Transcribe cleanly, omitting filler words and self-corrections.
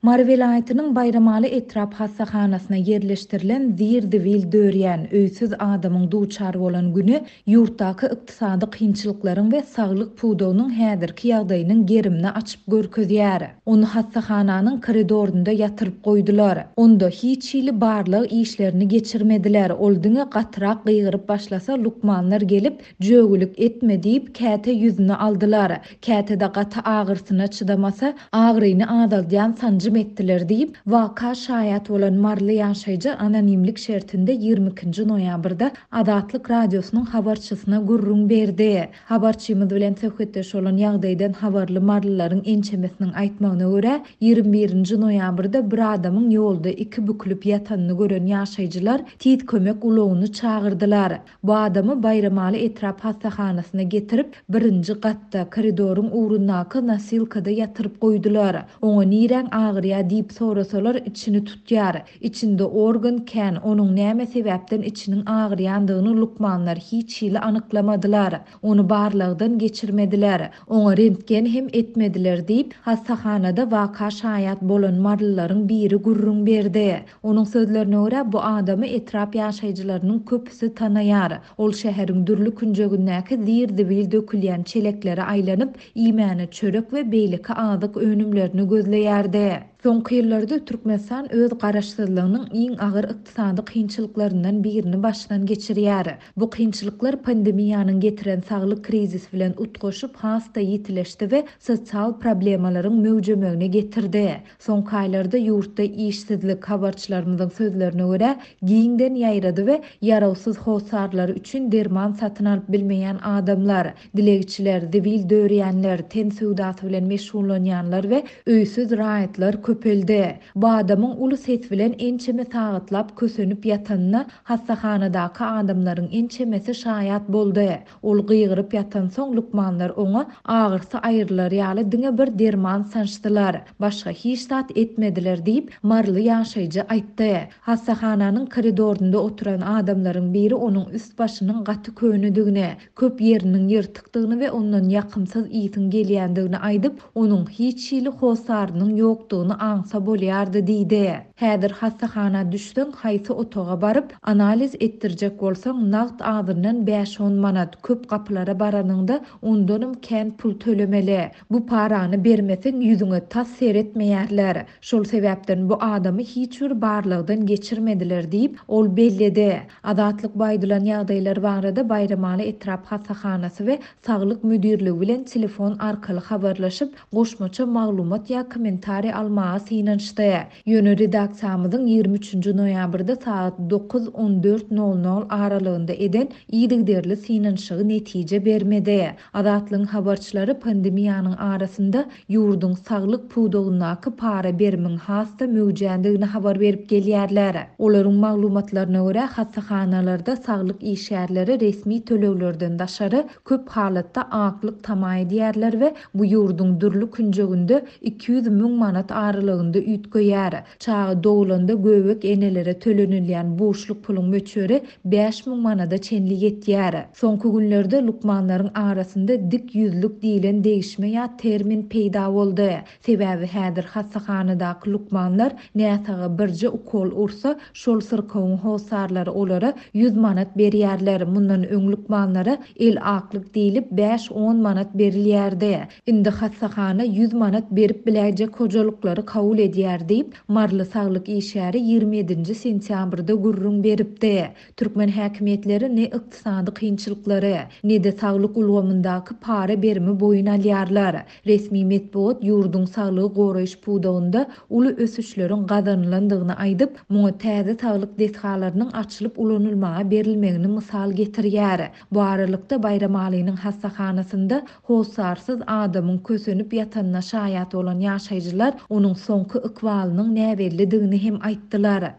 Mary vilayatynyň Bayramaly etrap hassahanasyna yerleşdirilen zir-divil döriýän öýsüz adamyň duçar bolan güni ýurtdaky ykdysady kynçylyklaryň we saglyk puwdowynyň häzirki ýagdaýynyň gerimini açyp görkezýär. Onu hassahananyň koridorunda ýatyryp goýdular. Onda hiç ýyly barlyk işlerini geçirmediler. Ol diňe gatrak gıygyryp başlasa lukmanlar gelip jögülük etme diýip käte ýüzüne aldylar. Käte-de gaty agyrsyna çydamasa agryny adalýan sancym etdiler diýip waka şaýat bolan marly ýaşaýjy anonimlik şertinde 22 noýabrda Adatlyk radiosynyň habarçysyna gurrun berdi. Habarçymyz bilen söhbetdeş bolan ýagdaýdan habarly marlylaryň ençemesiniň aýtmagyna görä 21 noýabrda bir adamyň ýolda iki bükülüp ýatanyny gören ýaşaýjylar tit kömek ulogyny çagyrdylar. Bu adamy Bayramaly etrap hassahanasyna getirip birinji gatda koridoryň uğrundaky nasilkada ýatyryp goýdular. Oňa niräň agyrýa diýip sorasalar içini tutýar. İçinde organ kän, onuň näme sebäpden içiniň agyrýandygyny lukmanlar hiç ýyly anyklamadylar. Onu barlygdan geçirmediler. Oňa rentgen hem etmediler diýip hassahanada waka şaýat bolan marlylaryň biri gurrun berdi. Onuň sözlerine görä bu adamy etrap ýaşaýjylarynyň köpüsi tanaýar. Ol şäheriň dürli künjegindäki zir-divil dökülýän çeleklere aýlanyp imäne çörek we beýleki azyk önümlerini gözleýärdi. Soňky ýyllarda Türkmenistan öz garaşsyzlygynyň iň agyr ykdysady kynçylyklaryndan birini başdan geçirýär. Bu kynçylyklar pandemiýanyň getiren saglyk krizisi bilen utgaşyp hasta ýitileşdi we sosial problemalaryň möwjemegine getirdi. Soňky aýlarda ýurtda işsizlik habarçylarymyzyň sözlerine görä giňden ýaýrady we ýarawsyz hosarlar üçin derman satyn alyp bilmeýän adamlar, dilegçiler, divil döriýänler, ten söwdasy bilen meşgullanýanlar we öýsüz raýatlar köpeldi. Bu adamyň uly set bilen ençeme saгаtlap kösenip ýatanyna hassahanadaky adamlaryň ençemesi şaýat boldy. Ol gıygyryp ýatan soň lukmanlar oňa agyrsy aýrylar ýaly diňe bir derman sançdylar. Başga hiç zat etmediler diýip marly ýaşaýjy aýtdy. Hassahananyň koridorunda oturan adamlaryň biri onuň üst başynyň gaty könüdigine, köp ýeriniň ýyrtykdygyny we ondan ýakymsyz iýtiň gelýändigini aýdyp, onuň hiç ýyly hosarynyň ýokdugyny aňsa bolýardy diýdi. Häzir hassahana düşdüň haýsy otaga baryp analiz etdirjek bolsaň nagt adyrynan 5-10 manat köp gapylara baranyňda ondanım kän pul tölemeli. Bu parany bermeseň ýüzüňe tas seretmeýärler. Şol sebäpden bu adamy hiç bir barlygdan geçirmediler diýip ol belledi. Adatlyk baýdylan ýagdaýlar barada Bayramaly etrap hassahanasy we saglyk müdirligi bilen telefon arkaly habarlaşyp goşmaça maglumat ýa kommentari almagy synançdy. Ýöne redaksiýamyzyň 23 noýabrda saat 9:14:00 aralygynda eden ýygyderli synançygy netije bermedi. Adatlyň habarçylary pandemiýanyň arasynda ýurdun saglyk puwdogyndaky para berimiň hasta möwjändigini habar berip gelýärler. Olaryň maglumatlaryna görä hassahanalarda saglyk işgärleri resmi tölewlerden daşary köp halatda aklyk tamaý diýerler we bu ýurdun dürli künjeginde 200 000 manat aralygynda üýtgeýär. Çağı dowlanda göbek enelere tölenilýän boşluk puluň möçüri 5 000 manada çenli ýetýär. Soňky günlerde lukmanlaryň arasynda dik ýüzlük diýilen değişme ýa termin peýda boldy. Sebäbi häzir hassahanadaky lukmanlar näsaga birje ukol ursa şol syrkawyň hosarlary olara 100 manat berýärler. Mundan öň lukmanlara el aklyk diýilip 5-10 manat berilýärdi. Indi hassahana 100 manat berip biläjek hojalyklary kabul edýär diýip marly saglyk işgäri 27 sentýabrda gurrun beripdi. Türkmen häkimetleri ne ykdysady kynçylyklary, ne de saglyk ulgamyndaky para berimi boyun alýarlar. Resmi medeniýet ýurdun saglygy goraýyş puwdogynda uly ösüşleriň gazanlandygyny aýdyp, muňa täze saglyk deshgalarynyň açylyp ulanylmaga berilmegini mysal getirýär. Bu aralykda Bayramalynyň hassahanasynda hosarsyz adamyň kösenip ýatanyna şaýat bolan ýaşaýjylar onuň soňky ykbalynyň näberlidigini hem aýtdylar.